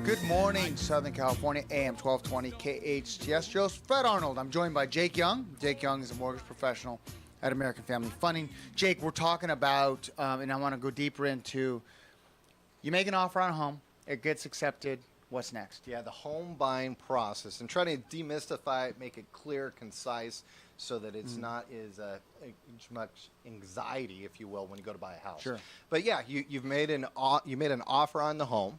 Good morning, Southern California, AM 1220, KHTS. Joe's Fred Arnold. I'm joined by Jake Young. Jake Young is a mortgage professional at American Family Funding. Jake, we're talking about, and I want to go deeper into, you make an offer on a home, it gets accepted, what's next? Yeah, the home buying process, and try to demystify it, make it clear, concise, so that it's not as much anxiety, if you will, when you go to buy a house. Sure. But yeah, you made an offer on the home,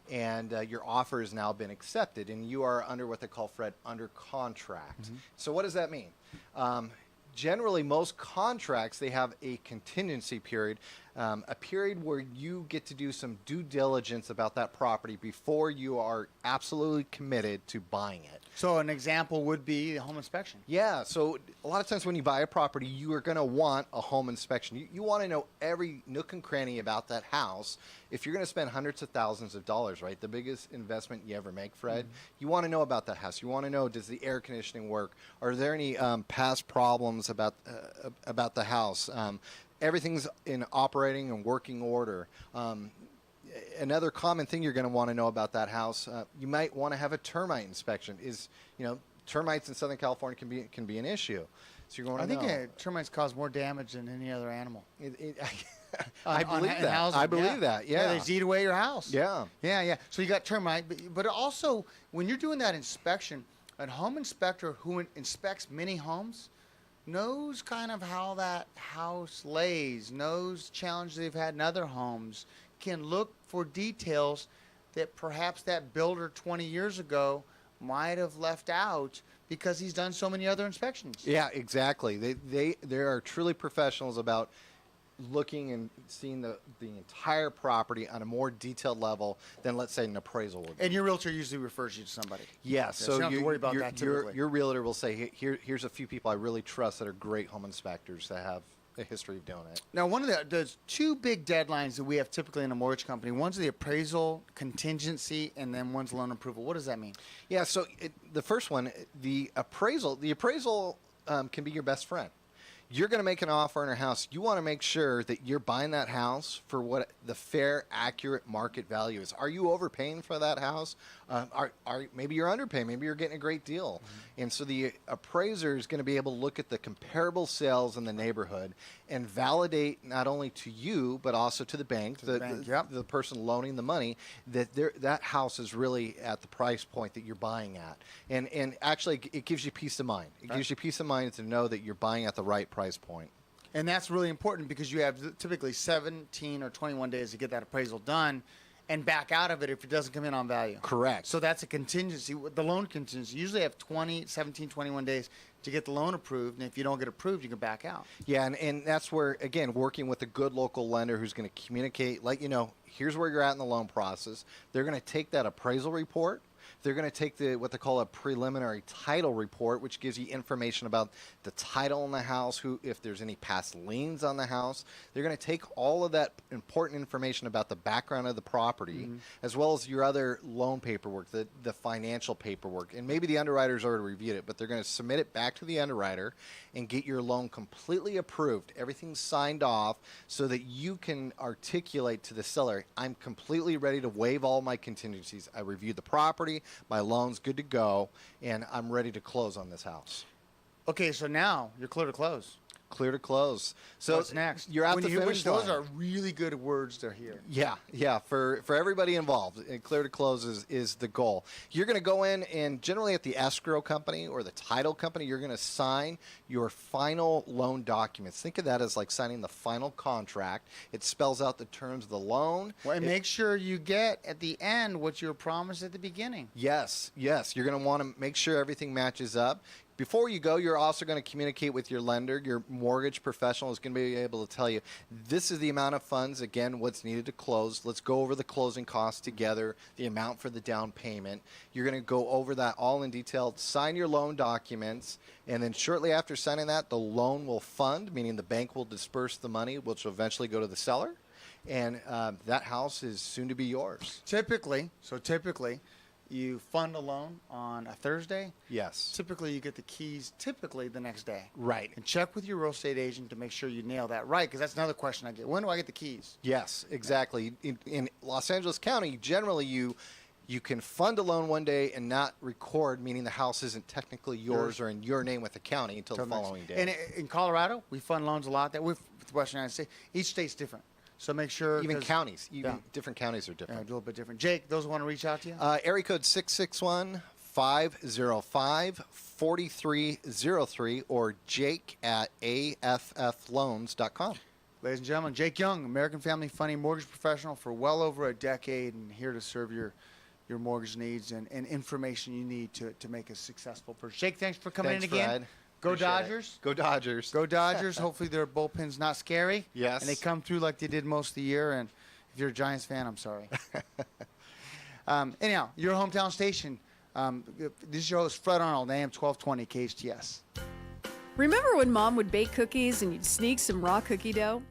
and your offer has now been accepted, and you are under what they call, Fred, under contract. So what does that mean? Generally, most contracts, they have a contingency period, a period where you get to do some due diligence about that property before you are absolutely committed to buying it. So an example would be the home inspection. Yeah, so a lot of times when you buy a property, you are going to want a home inspection. You want to know every nook and cranny about that house. If you're going to spend hundreds of thousands of dollars, right, the biggest investment you ever make, Fred, you want to know about that house. You want to know, does the air conditioning work? Are there any past problems about the house? Everything's in operating and working order. Another common thing you're going to want to know about that house, you might want to have a termite inspection. Termites in Southern California can be an issue. So you're going to know. I think termites cause more damage than any other animal. I believe that. I believe that. Yeah. They just eat away your house. Yeah. Yeah. So you got termite, but also when you're doing that inspection, a home inspector who inspects many homes knows kind of how that house lays, knows challenges they've had in other homes, can look for details that perhaps that builder 20 years ago might have left out because he's done so many other inspections. Yeah, exactly. They are truly professionals about looking and seeing the entire property on a more detailed level than, let's say, an appraisal would be. And your realtor usually refers you to somebody. Yes. So you don't have to worry about that typically. Your realtor will say, here's a few people I really trust that are great home inspectors that have a history of doing it. Now, one of there's two big deadlines that we have typically in a mortgage company. One's the appraisal contingency, and then one's loan approval. What does that mean? Yeah, so the first one, the appraisal can be your best friend. You're going to make an offer on a house. You want to make sure that you're buying that house for what the fair, accurate market value is. Are you overpaying for that house? Maybe you're underpaying. Maybe you're getting a great deal. And so the appraiser is going to be able to look at the comparable sales in the neighborhood and validate not only to you but also to the bank, the person loaning the money, that that house is really at the price point that you're buying at. And actually, it gives you peace of mind. It gives you peace of mind to know that you're buying at the right price point. And that's really important because you have typically 17 or 21 days to get that appraisal done and back out of it if it doesn't come in on value. Correct. So that's a contingency. The loan contingency, you usually have 17, 21 days to get the loan approved, and if you don't get approved, you can back out. Yeah, and that's where, again, working with a good local lender who's going to communicate, let you know, here's where you're at in the loan process. They're going to take that appraisal report. They're going to take what they call a preliminary title report, which gives you information about the title in the house, if there's any past liens on the house. They're going to take all of that important information about the background of the property, as well as your other loan paperwork, the financial paperwork. And maybe the underwriter's already reviewed it, but they're going to submit it back to the underwriter and get your loan completely approved. Everything's signed off so that you can articulate to the seller, I'm completely ready to waive all my contingencies. I reviewed the property. My loan's good to go, and I'm ready to close on this house. Okay, so now you're clear to close. Clear to close. So what's next? You're at the finish line. Those are really good words to hear. Yeah. For everybody involved, clear to close is the goal. You're going to go in, and generally at the escrow company or the title company, you're going to sign your final loan documents. Think of that as like signing the final contract. It spells out the terms of the loan. Well, and make sure you get at the end what you were promised at the beginning. Yes. You're going to want to make sure everything matches up. Before you go, you're also going to communicate with your lender. Your mortgage professional is going to be able to tell you, this is the amount of funds, again, what's needed to close. Let's go over the closing costs together, the amount for the down payment. You're going to go over that all in detail, sign your loan documents, and then shortly after signing that, the loan will fund, meaning the bank will disperse the money, which will eventually go to the seller, and that house is soon to be yours. Typically, you fund a loan on a Thursday. Yes. Typically, you get the keys the next day. Right. And check with your real estate agent to make sure you nail that right, because that's another question I get. When do I get the keys? Yes, exactly. In Los Angeles County, generally you You can fund a loan one day and not record, meaning the house isn't technically yours or in your name with the county until the following day. And in Colorado, we fund loans a lot. That with Western United States, each state's different. So make sure. Even counties, different counties are different. Yeah, a little bit different. Jake, those who want to reach out to you? Area code 661-505-4303 or jake@affloans.com. Ladies and gentlemen, Jake Young, American Family Funding mortgage professional for well over a decade, and here to serve your mortgage needs and information you need to make a successful purchase. Jake, thanks for coming in again. Fred. Go Appreciate Dodgers. It. Go Dodgers. Go Dodgers. Hopefully their bullpen's not scary. Yes. And they come through like they did most of the year. And if you're a Giants fan, I'm sorry. Anyhow, your hometown station. This is your host, Fred Arnold, AM 1220 KHTS. Remember when Mom would bake cookies and you'd sneak some raw cookie dough?